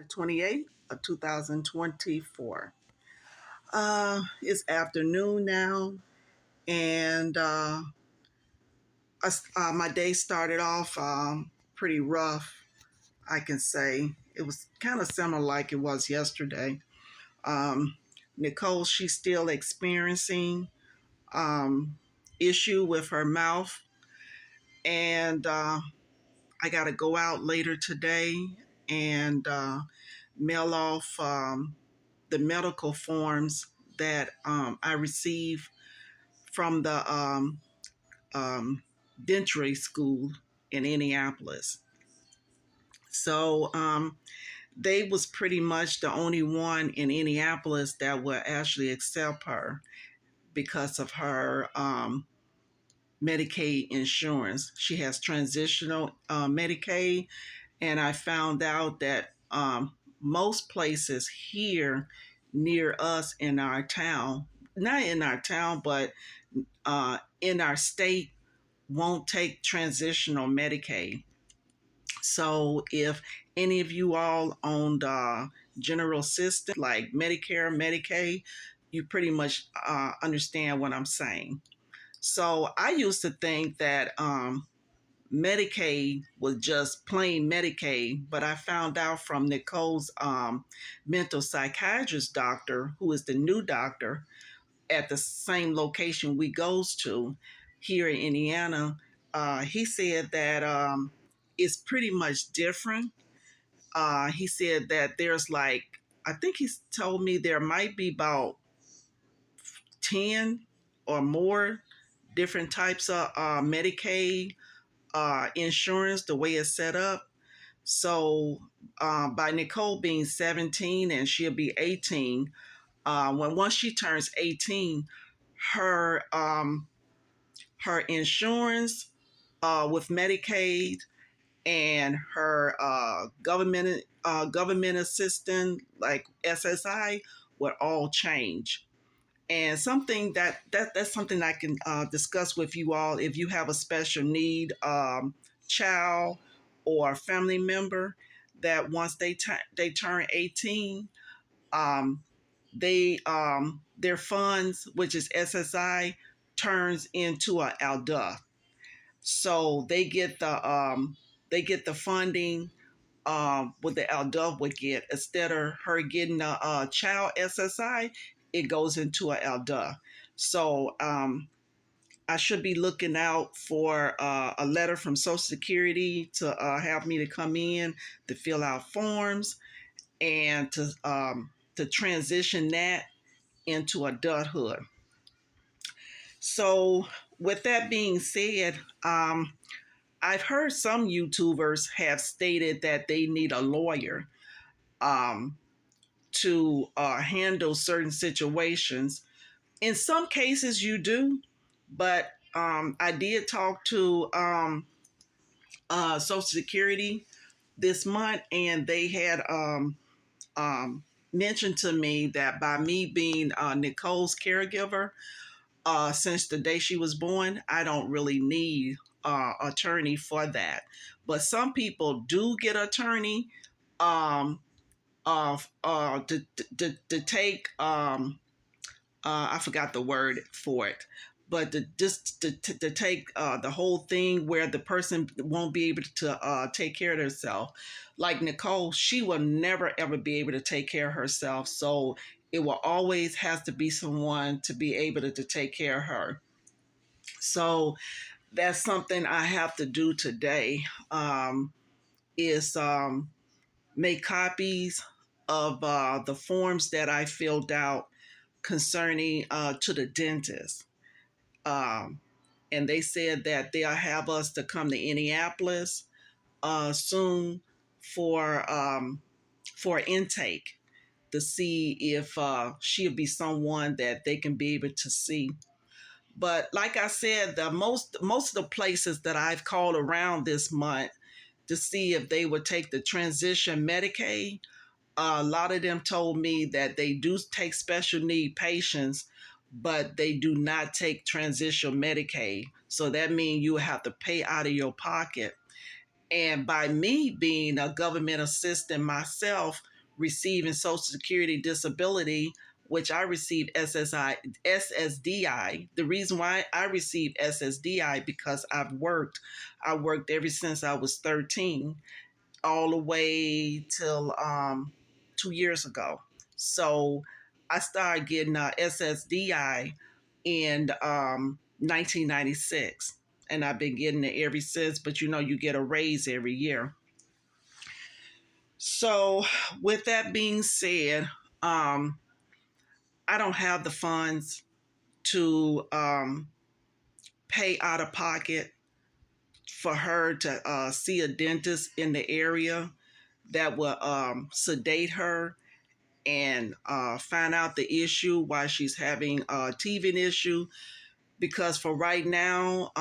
the 28th of 2024. It's afternoon now, and my day started off pretty rough, I can say. It was kind of similar like it was yesterday. Nicole, she's still experiencing issue with her mouth, and I got to go out later today and mail off the medical forms that I received from the dentistry school in Indianapolis. So they was pretty much the only one in Indianapolis that would actually accept her because of her Medicaid insurance. She has transitional Medicaid, and I found out that most places here near us in our town, not in our town, but in our state, won't take transitional Medicaid. So if any of you all owned general system like Medicare, Medicaid, you pretty much understand what I'm saying. So I used to think that Medicaid was just plain Medicaid, but I found out from Nicole's mental psychiatrist doctor, who is the new doctor at the same location we goes to here in Indiana. He said that it's pretty much different. He said that there's like, I think he told me there might be about 10 or more different types of Medicaid insurance, the way it's set up. So by Nicole being 17 and she'll be 18, once she turns 18, her her insurance with Medicaid and her government assistance like SSI would all change. And something that's something I can discuss with you all if you have a special need child or family member that once they turn 18, um, they their funds, which is SSI, turns into a ALDA. So they get the funding what the adult would get. Instead of her getting a child SSI, it goes into a ALDA. So I should be looking out for a letter from Social Security to have me to come in to fill out forms and to transition that into adulthood. So with that being said, I've heard some YouTubers have stated that they need a lawyer um, to handle certain situations. In some cases, you do, but I did talk to Social Security this month, and they had mentioned to me that by me being Nicole's caregiver, since the day she was born, I don't really need attorney for that. But some people do get attorney to take I forgot the word for it, but to take the whole thing where the person won't be able to take care of herself. Like Nicole, she will never ever be able to take care of herself. So it will always have to be someone to be able to take care of her. So that's something I have to do today. Is make copies of the forms that I filled out concerning to the dentist. Um, and they said that they'll have us to come to Indianapolis soon for intake to see if she'll be someone that they can be able to see. But like I said, the most of the places that I've called around this month to see if they would take the transition Medicaid, a lot of them told me that they do take special need patients, but they do not take transitional Medicaid. So that means you have to pay out of your pocket. And by me being a government assistant myself, receiving Social Security disability, which I received SSDI. The reason why I received SSDI because I worked ever since I was 13, all the way till 2 years ago. So I started getting SSDI in 1996, and I've been getting it ever since. But you get a raise every year. So, with that being said, um, I don't have the funds to pay out of pocket for her to see a dentist in the area that will sedate her and find out the issue why she's having a teething issue. Because for right now,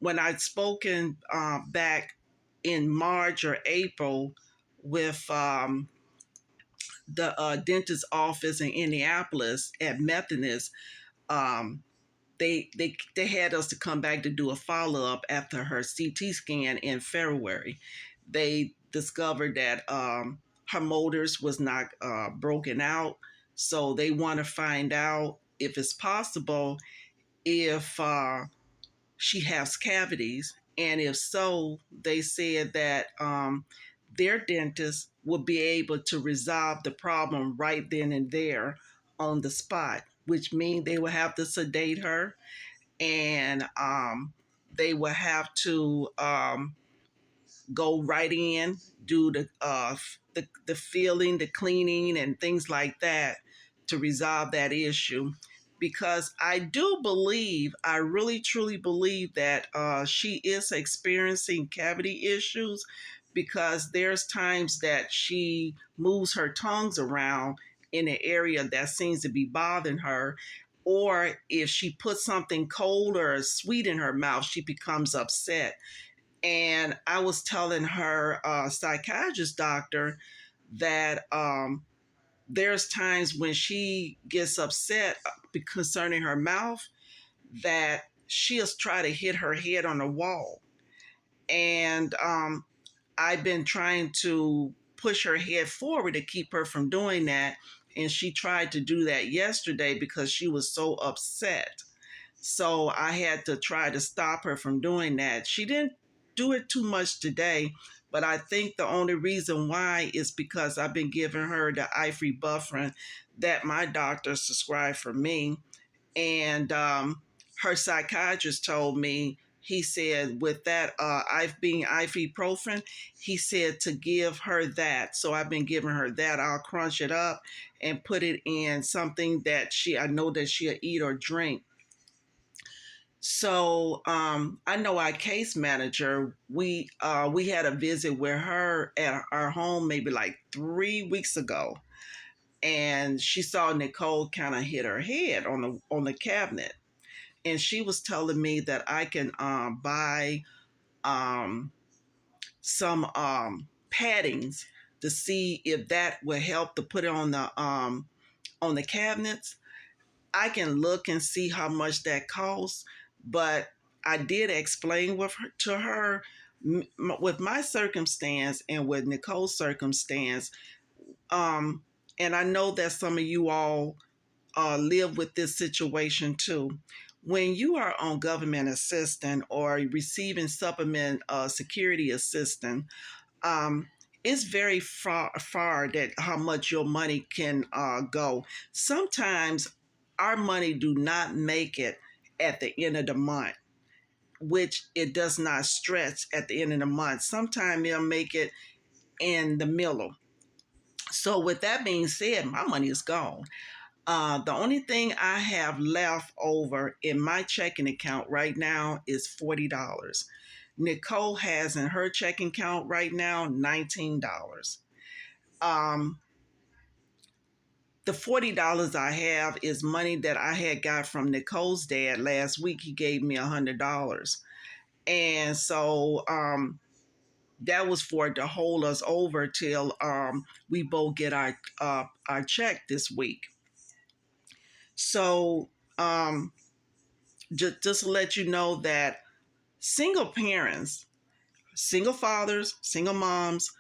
when I'd spoken back in March or April with the dentist office in Indianapolis at Methodist, um, they had us to come back to do a follow up after her CT scan in February. They discovered that her motors was not broken out, so they want to find out if it's possible if she has cavities, and if so, they said that their dentist will be able to resolve the problem right then and there on the spot, which means they will have to sedate her, and they will have to go right in, do the filling, the cleaning, and things like that to resolve that issue. Because I do believe, I really truly believe that she is experiencing cavity issues, because there's times that she moves her tongues around in an area that seems to be bothering her, or if she puts something cold or sweet in her mouth, she becomes upset. And I was telling her psychiatrist doctor that there's times when she gets upset concerning her mouth, that she'll try to hit her head on the wall. And I've been trying to push her head forward to keep her from doing that. And she tried to do that yesterday because she was so upset. So I had to try to stop her from doing that. She didn't do it too much today, but I think the only reason why is because I've been giving her the ibuprofen that my doctor prescribed for me. And her psychiatrist told me, he said, with that being ibuprofen, he said to give her that. So I've been giving her that. I'll crunch it up and put it in something that I know that she'll eat or drink. So I know our case manager. We had a visit with her at our home maybe like 3 weeks ago, and she saw Nicole kind of hit her head on the cabinet, and she was telling me that I can buy um, some paddings to see if that will help to put it on the cabinets. I can look and see how much that costs, but I did explain to her with my circumstance and with Nicole's circumstance. Um, and I know that some of you all live with this situation too. When you are on government assistance or receiving supplement security assistance, um, it's very far that how much your money can go. Sometimes our money do not make it at the end of the month, which it does not stretch at the end of the month. Sometimes it'll make it in the middle. So with that being said, my money is gone. The only thing I have left over in my checking account right now is $40. Nicole has in her checking account right now $19. Um, the $40 I have is money that I had got from Nicole's dad last week. He gave me $100, and so that was for it to hold us over till we both get our check this week. So just to let you know that single parents, single fathers, single moms,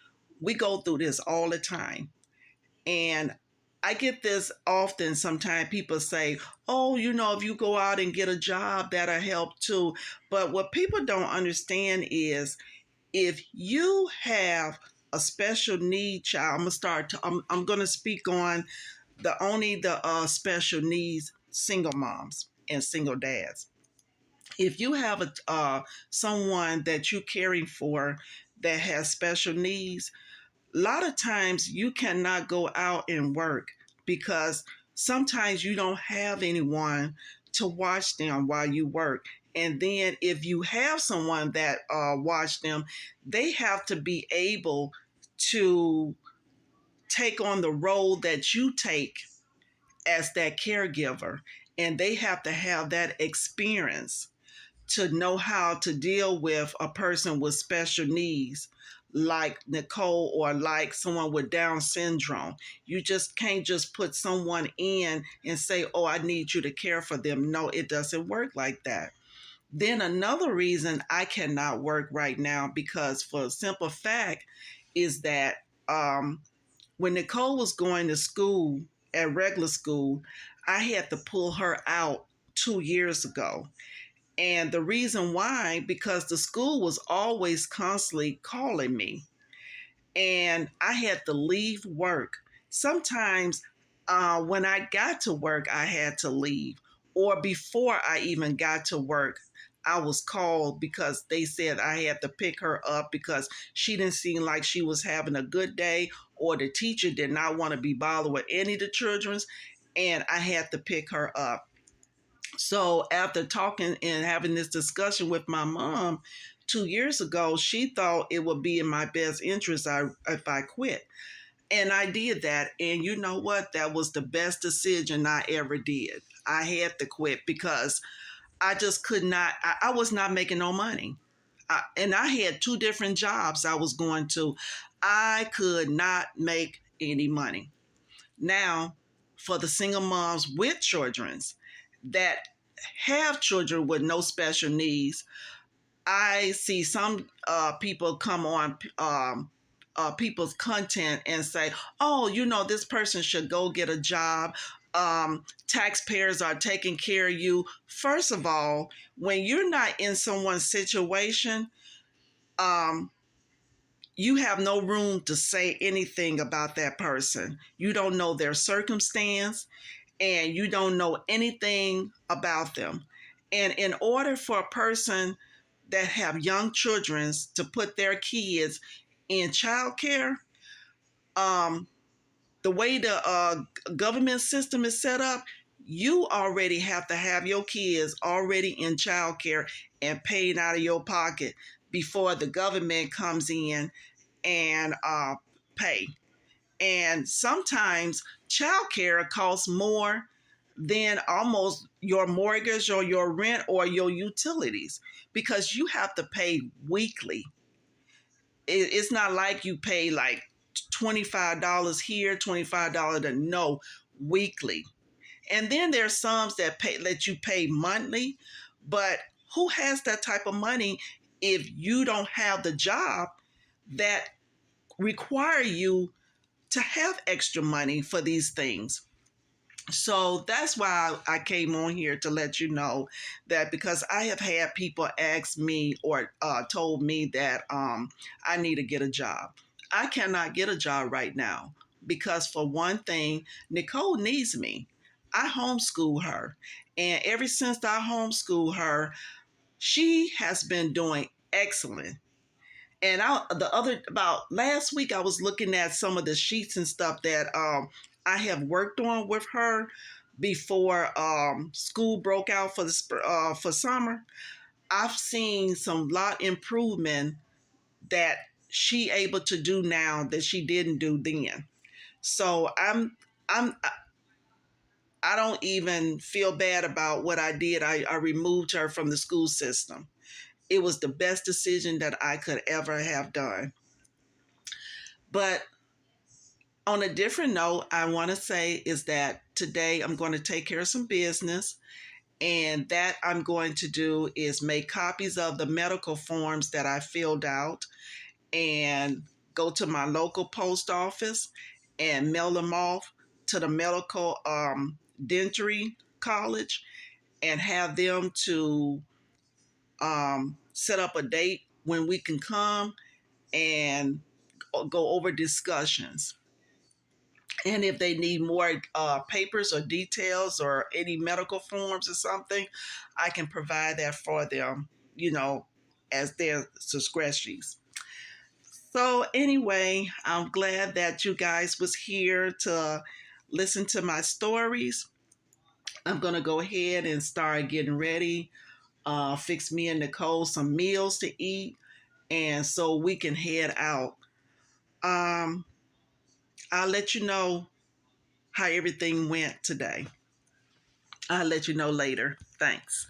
we go through this all the time. And I get this often. Sometimes people say, oh, if you go out and get a job, that'll help too. But what people don't understand is if you have a special need child, I'm gonna speak on the special needs single moms and single dads. If you have someone that you're caring for that has special needs, a lot of times you cannot go out and work because sometimes you don't have anyone to watch them while you work. And then if you have someone that watch them, they have to be able to take on the role that you take as that caregiver. And they have to have that experience to know how to deal with a person with special needs like Nicole or like someone with Down syndrome. You just can't just put someone in and say, oh, I need you to care for them. No, it doesn't work like that. Then another reason I cannot work right now, because for a simple fact is that when Nicole was going to school at regular school, I had to pull her out 2 years ago. And the reason why, because the school was always constantly calling me and I had to leave work. Sometimes when I got to work, I had to leave. Or before I even got to work, I was called because they said I had to pick her up because she didn't seem like she was having a good day, or the teacher did not want to be bothered with any of the children's, and I had to pick her up. So after talking and having this discussion with my mom 2 years ago, she thought it would be in my best interest if I quit. And I did that. And you know what? That was the best decision I ever did. I had to quit because I just could not, I was not making no money. And I had two different jobs I was going to. I could not make any money. Now, for the single moms with children's that have children with no special needs, I see some people come on people's content and say, oh, this person should go get a job. Taxpayers are taking care of you. First of all, when you're not in someone's situation, um, you have no room to say anything about that person. You don't know their circumstance and you don't know anything about them. And in order for a person that have young children to put their kids in childcare, um, the way the government system is set up, you already have to have your kids already in childcare and paid out of your pocket before the government comes in and pay. And sometimes childcare costs more than almost your mortgage or your rent or your utilities because you have to pay weekly. It's not like you pay like $25 here, $25 there. No, weekly. And then there's some that let you pay monthly, but who has that type of money if you don't have the job that require you to have extra money for these things? So that's why I came on here to let you know that, because I have had people ask me or told me that I need to get a job. I cannot get a job right now because, for one thing, Nicole needs me. I homeschool her. And ever since I homeschool her, she has been doing excellent. And about last week, I was looking at some of the sheets and stuff that I have worked on with her before school broke out for summer. I've seen some lot improvement that she able to do now that she didn't do then. So I'm I don't even feel bad about what I did. I removed her from the school system. It was the best decision that I could ever have done. But on a different note, I want to say is that today I'm going to take care of some business. And that I'm going to do is make copies of the medical forms that I filled out and go to my local post office and mail them off to the medical dentistry college and have them to set up a date when we can come and go over discussions. And if they need more papers or details or any medical forms or something, I can provide that for them, as their discretions. So anyway, I'm glad that you guys was here to listen to my stories. I'm gonna go ahead and start getting ready. Fix me and Nicole some meals to eat, and so we can head out. Um, I'll let you know how everything went today. I'll let you know later. Thanks.